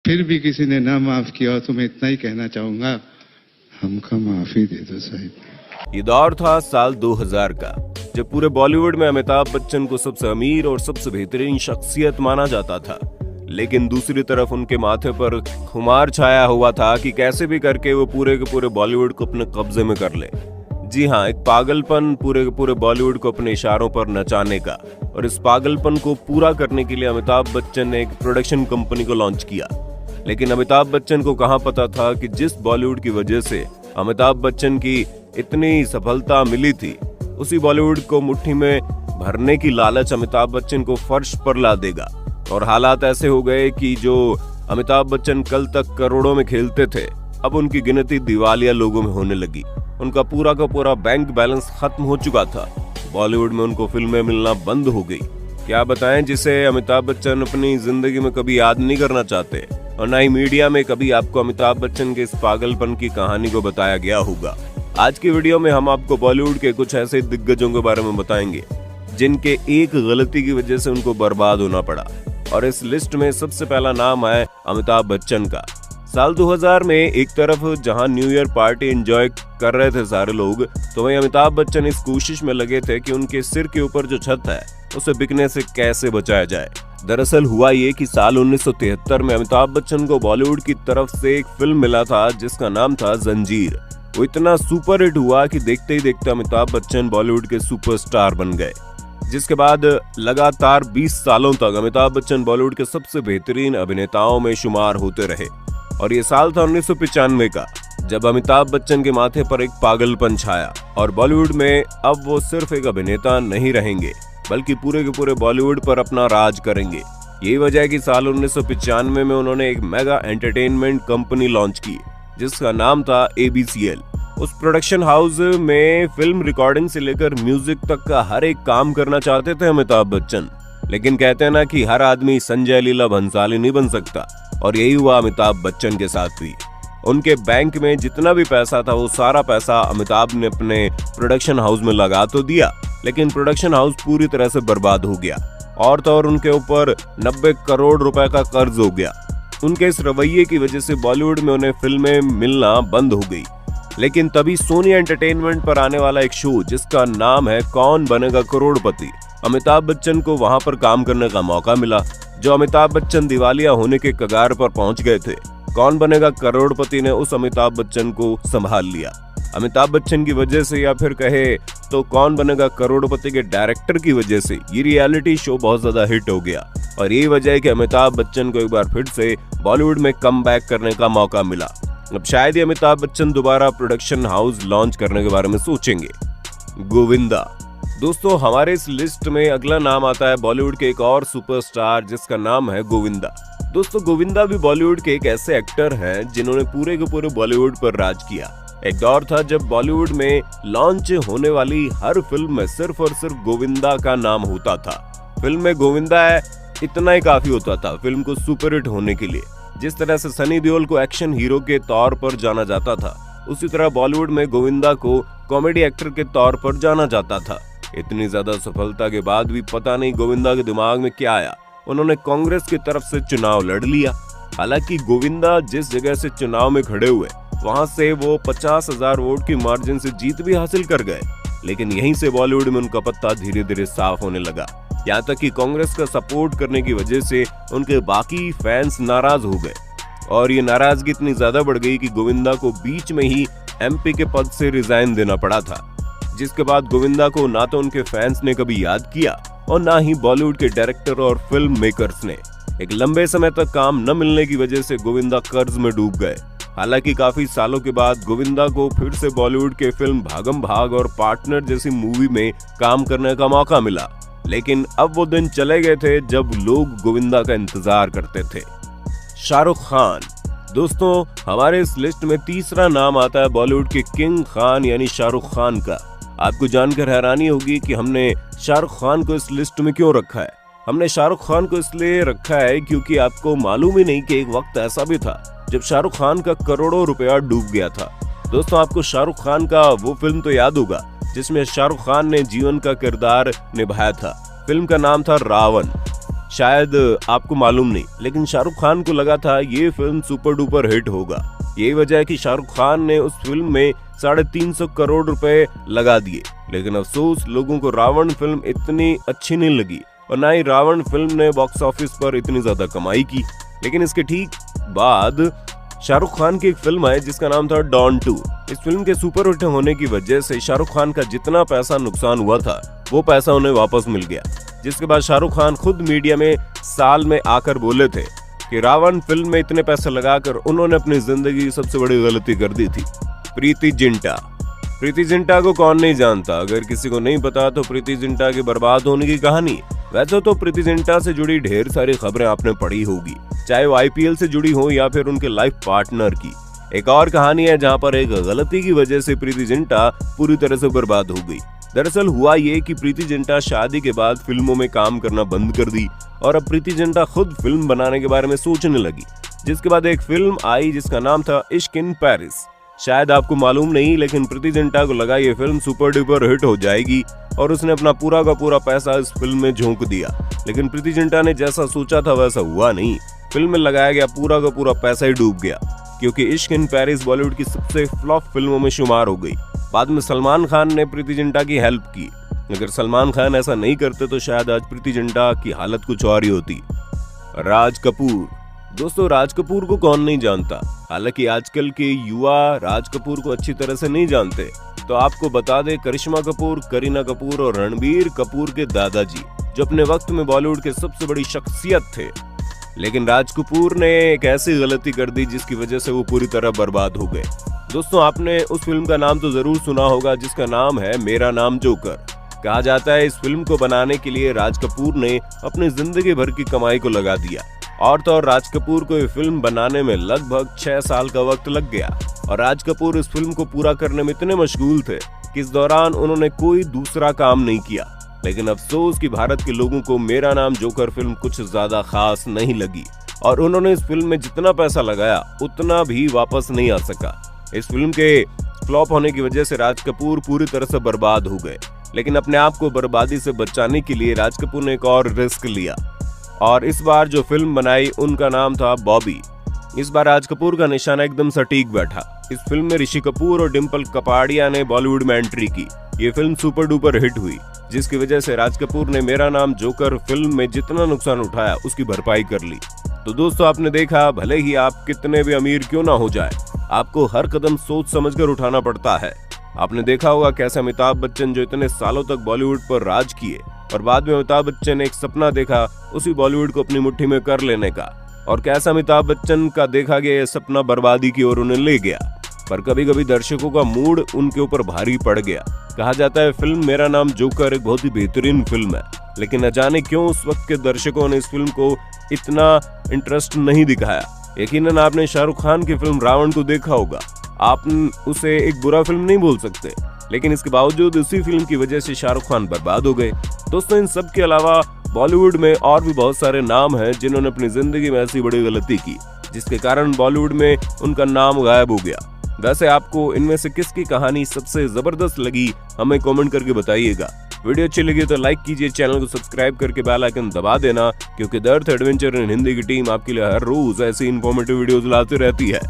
फिर भी किसी ने ना माफ किया तो मैं इतना ही कहना चाहूंगा, हमको माफी दे दो साहिब। ये दौर था साल 2000 का, जब पूरे बॉलीवुड में अमिताभ बच्चन को सबसे अमीर और सबसे बेहतरीन शख्सियत माना जाता था। लेकिन दूसरी तरफ उनके माथे पर खुमार छाया हुआ था कि कैसे भी करके वो पूरे के पूरे बॉलीवुड को अपने कब्जे में कर ले। जी हाँ, एक पागलपन पूरे के पूरे बॉलीवुड को अपने इशारों पर नचाने का। और इस पागलपन को पूरा करने के लिए अमिताभ बच्चन ने एक प्रोडक्शन कंपनी को लॉन्च किया। लेकिन अमिताभ बच्चन को कहाँ पता था कि जिस बॉलीवुड की वजह से अमिताभ बच्चन की इतनी सफलता मिली थी, उसी बॉलीवुड को मुट्ठी में भरने की लालच अमिताभ बच्चन को फर्श पर ला देगा। और हालात ऐसे हो गए कि जो अमिताभ बच्चन कल तक करोड़ों में खेलते थे, अब उनकी गिनती दिवालिया लोगों में होने लगी। उनका पूरा का पूरा बैंक बैलेंस खत्म हो चुका था। बॉलीवुड में उनको फिल्में मिलना बंद हो गई। क्या बताएं, जिसे अमिताभ बच्चन अपनी जिंदगी में कभी याद नहीं करना चाहते, और ना ही मीडिया में कभी आपको अमिताभ बच्चन के इस पागलपन की कहानी को बताया गया होगा। आज की वीडियो में हम आपको बॉलीवुड के कुछ ऐसे दिग्गजों के बारे में बताएंगे जिनके एक गलती की वजह से उनको बर्बाद होना पड़ा। और इस लिस्ट में सबसे पहला नाम है अमिताभ बच्चन का। साल 2000 में एक तरफ जहां न्यू ईयर पार्टी एंजॉय कर रहे थे सारे लोग, तो वहीं अमिताभ बच्चन इस कोशिश में लगे थे कि उनके सिर के ऊपर जो छत है उसे बिकने से कैसे बचाया जाए। दरअसल हुआ ये कि साल 1973 में अमिताभ बच्चन को बॉलीवुड की तरफ से एक फिल्म मिला था जिसका नाम था जंजीर। वो इतना सुपर हिट हुआ कि देखते ही देखते अमिताभ बच्चन बॉलीवुड के सुपरस्टार बन गए, जिसके बाद लगातार 20 सालों तक अमिताभ बच्चन बॉलीवुड के सबसे बेहतरीन अभिनेताओं में शुमार होते रहे। और ये साल था 1995 का, जब अमिताभ बच्चन के माथे पर एक पागलपन छाया और बॉलीवुड में अब वो सिर्फ एक अभिनेता नहीं रहेंगे, बल्कि पूरे के पूरे बॉलीवुड पर अपना राज करेंगे। यही वजह है कि साल 1995 में उन्होंने एक मेगा एंटरटेनमेंट कंपनी लॉन्च की जिसका नाम था ABCL। उस प्रोडक्शन हाउस में फिल्म रिकॉर्डिंग से लेकर म्यूजिक तक का हर एक काम करना चाहते थे अमिताभ बच्चन। लेकिन कहते हैं ना कि हर आदमी संजय लीला भंसाली नहीं बन सकता, और यही हुआ अमिताभ बच्चन के साथ भी। उनके बैंक में जितना भी पैसा था वो सारा पैसा अमिताभ ने अपने प्रोडक्शन हाउस में लगा तो दिया, लेकिन प्रोडक्शन हाउस पूरी तरह से बर्बाद हो गया। और तो और उनके ऊपर 90 करोड़ रुपए का कर्ज हो गया। उनके इस रवैये की वजह से बॉलीवुड में उन्हें फिल्में मिलना बंद हो गई। लेकिन तभी सोनी एंटरटेनमेंट पर आने वाला एक शो जिसका नाम है कौन बनेगा करोड़पति, अमिताभ बच्चन को वहां पर काम करने का मौका मिला। जो अमिताभ बच्चन दिवालिया होने के कगार पर पहुंच गए थे, कौन बनेगा करोड़पति ने उस अमिताभ बच्चन को संभाल लिया। अमिताभ बच्चन की वजह से, या फिर कहे तो कौन बनेगा करोड़पति के डायरेक्टर की वजह से, ये रियलिटी शो बहुत ज्यादा हिट हो गया। और यही वजह है कि अमिताभ बच्चन को एक बार फिर से बॉलीवुड में कम बैक करने का मौका मिला। अब शायद ही अमिताभ बच्चन दोबारा प्रोडक्शन हाउस लॉन्च करने के बारे में सोचेंगे। गोविंदा। दोस्तों, हमारे इस लिस्ट में अगला नाम आता है बॉलीवुड के एक और सुपरस्टार जिसका नाम है गोविंदा। दोस्तों, गोविंदा भी बॉलीवुड के एक ऐसे एक्टर हैं जिन्होंने पूरे के पूरे बॉलीवुड पर राज किया। एक दौर था जब बॉलीवुड में लॉन्च होने वाली हर फिल्म में सिर्फ और सिर्फ गोविंदा का नाम होता था। फिल्म में गोविंदा है इतना ही काफी होता था फिल्म को सुपरहिट होने के लिए। जिस तरह से सनी देओल को एक्शन हीरो के तौर पर जाना जाता था, उसी तरह बॉलीवुड में गोविंदा को कॉमेडी एक्टर के तौर पर जाना जाता था। इतनी ज्यादा सफलता के बाद भी पता नहीं गोविंदा के दिमाग में क्या आया, उन्होंने कांग्रेस की तरफ से चुनाव लड़ लिया। हालांकि गोविंदा जिस जगह से चुनाव में खड़े हुए, वहां से वो 50,000 वोट की मार्जिन से जीत भी हासिल कर गए। लेकिन यहीं से बॉलीवुड में उनका पत्ता धीरे धीरे साफ होने लगा। यहाँ तक कि कांग्रेस का सपोर्ट करने की वजह से उनके बाकी फैंस नाराज हो गए, और ये नाराजगी इतनी ज्यादा बढ़ गई कि गोविंदा को बीच में ही MP के पद से रिजाइन देना पड़ा था। जिसके बाद गोविंदा को ना तो उनके फैंस ने कभी याद किया और ना ही बॉलीवुड के डायरेक्टर और फिल्म मेकर्स ने। एक लंबे समय तक काम न मिलने की वजह से गोविंदा कर्ज में डूब गए। हालांकि काफी सालों के बाद गोविंदा को फिर से बॉलीवुड के फिल्म भागम भाग और पार्टनर जैसी मूवी में काम करने का मौका मिला। लेकिन अब वो दिन चले गए थे जब लोग गोविंदा का इंतजार करते थे। शाहरुख खान। दोस्तों, हमारे इस लिस्ट में तीसरा नाम आता है बॉलीवुड के किंग खान यानी शाहरुख खान का। आपको जानकर हैरानी होगी कि हमने शाहरुख खान को इस लिस्ट में क्यों रखा है। हमने शाहरुख खान को इसलिए रखा है क्योंकि आपको मालूम ही नहीं कि एक वक्त ऐसा भी था जब शाहरुख खान का करोड़ों रुपया डूब गया था। दोस्तों, आपको शाहरुख खान का वो फिल्म तो याद होगा जिसमें शाहरुख खान ने जीवन का किरदार निभाया था। फिल्म का नाम था रावण। शायद आपको मालूम नहीं, लेकिन शाहरुख खान को लगा था ये फिल्म सुपर डुपर हिट होगा। यही वजह है कि शाहरुख खान ने उस फिल्म में 350 करोड़ रुपए लगा दिए। लेकिन अफसोस, लोगों को रावण फिल्म इतनी अच्छी नहीं लगी और ना ही रावण फिल्म ने बॉक्स ऑफिस पर इतनी ज्यादा कमाई की। लेकिन इसके ठीक बाद शाहरुख खान की एक फिल्म आई जिसका नाम था डॉन 2। इस फिल्म के सुपर हिट होने की वजह से शाहरुख खान का जितना पैसा नुकसान हुआ था वो पैसा उन्हें वापस मिल गया। जिसके बाद शाहरुख खान खुद मीडिया में साल में आकर बोले थे कि रावण फिल्म में इतने पैसे लगाकर उन्होंने अपनी जिंदगी की सबसे बड़ी गलती कर दी थी। प्रीति जिंटा को कौन नहीं जानता। अगर किसी को नहीं पता तो प्रीति जिंटा के बर्बाद होने की कहानी। वैसे तो प्रीति जिंटा से जुड़ी ढेर सारी खबरें आपने पढ़ी होगी, चाहे वो IPL से जुड़ी हो या फिर उनके लाइफ पार्टनर की। एक और कहानी है जहां पर एक गलती की वजह से प्रीति जिंटा पूरी तरह से बर्बाद हो गई। दरअसल हुआ ये कि प्रीति जिंटा शादी के बाद फिल्मों में काम करना बंद कर दी और अब प्रीति जिंटा खुद फिल्म बनाने के बारे में सोचने लगी। जिसके बाद एक फिल्म आई जिसका नाम था इश्क इन पेरिस। शायद आपको मालूम नहीं, लेकिन प्रीति जिंटा को लगा ये फिल्म सुपर डुपर हिट हो जाएगी और उसने अपना पूरा का पूरा पैसा इस फिल्म में झोंक दिया। लेकिन प्रीति जिंटा ने जैसा सोचा था वैसा हुआ नहीं। फिल्म में लगाया गया पूरा का पूरा पैसा ही डूब गया, क्योंकि इश्क इन पेरिस बॉलीवुड की सबसे फ्लॉप फिल्मों में शुमार हो गई। बाद में सलमान खान ने प्रीति जिंटा की हेल्प की। अगर सलमान खान ऐसा नहीं करते तो शायद आज प्रीति जिंटा की हालत कुछ और ही होती। राज कपूर। दोस्तों, राज कपूर को कौन नहीं जानता। हालांकि आजकल के युवा राज कपूर को अच्छी तरह से नहीं जानते। तो आपको बता दे, करिश्मा कपूर, करीना कपूर और रणबीर कपूर के दादाजी, जो अपने वक्त में बॉलीवुड के सबसे बड़ी शख्सियत थे। लेकिन राज कपूर ने एक ऐसी गलती कर दी जिसकी वजह से वो पूरी तरह बर्बाद हो गए। दोस्तों, आपने उस फिल्म का नाम तो जरूर सुना होगा जिसका नाम है मेरा नाम जोकर। कहा जाता है इस फिल्म को बनाने के लिए राज कपूर ने अपनी जिंदगी भर की कमाई को लगा दिया। और तो और राज कपूर को ये फिल्म बनाने में लगभग 6 साल का वक्त लग गया और राज कपूर इस फिल्म को पूरा करने में इतने मशगूल थे कि इस दौरान उन्होंने कोई दूसरा काम नहीं किया। लेकिन अफसोस कि भारत के लोगों को मेरा नाम जोकर फिल्म कुछ ज्यादा खास नहीं लगी और उन्होंने इस फिल्म में जितना पैसा लगाया उतना भी वापस नहीं आ सका। इस फिल्म के फ्लॉप होने की वजह से राज कपूर पूरी तरह से बर्बाद हो गए। लेकिन अपने आप को बर्बादी से बचाने के लिए राज कपूर ने एक और रिस्क लिया और इस बार जो फिल्म बनाई उनका नाम था बॉबी। इस बार राज कपूर का निशाना एकदम सटीक बैठा। इस फिल्म में ऋषि कपूर और डिम्पल कपाड़िया ने बॉलीवुड में एंट्री की। ये फिल्म सुपर डुपर हिट हुई, जिसकी वजह से राज कपूर ने मेरा नाम जोकर फिल्म में जितना नुकसान उठाया उसकी भरपाई कर ली। तो दोस्तों, आपने देखा, भले ही आप कितने भी अमीर क्यों ना हो जाए, आपको हर कदम सोच समझकर उठाना पड़ता है। आपने देखा होगा कैसे अमिताभ बच्चन, जो इतने सालों तक बॉलीवुड पर राज किए, और बाद में अमिताभ बच्चन ने एक सपना देखा उसी बॉलीवुड को अपनी मुट्ठी में कर लेने का, और कैसा अमिताभ बच्चन का देखा गया यह सपना बर्बादी की ओर उन्हें ले गया। पर कभी कभी दर्शकों का मूड उनके ऊपर भारी पड़ गया। कहा जाता है फिल्म मेरा नाम जोकर एक बहुत ही बेहतरीन फिल्म है, लेकिन न जाने क्यों उस वक्त के दर्शकों ने इस फिल्म को इतना इंटरेस्ट नहीं दिखाया। यकीनन आपने शाहरुख खान की फिल्म रावण को देखा होगा। आप उसे एक बुरा फिल्म नहीं बोल सकते, लेकिन इसके बावजूद इसी फिल्म की वजह से शाहरुख खान बर्बाद हो गए। दोस्तों, इन सब के अलावा बॉलीवुड में और भी बहुत सारे नाम हैं जिन्होंने अपनी जिंदगी में ऐसी बड़ी गलती की जिसके कारण बॉलीवुड में उनका नाम गायब हो गया। वैसे आपको इनमें से किसकी कहानी सबसे जबरदस्त लगी, हमें कमेंट करके बताइएगा। वीडियो अच्छी लगी तो लाइक कीजिए, चैनल को सब्सक्राइब करके बेल आइकन दबा देना, क्योंकि the earth adventure in Hindi की टीम आपके लिए हर रोज ऐसी इंफॉर्मेटिव वीडियोस लाती रहती है।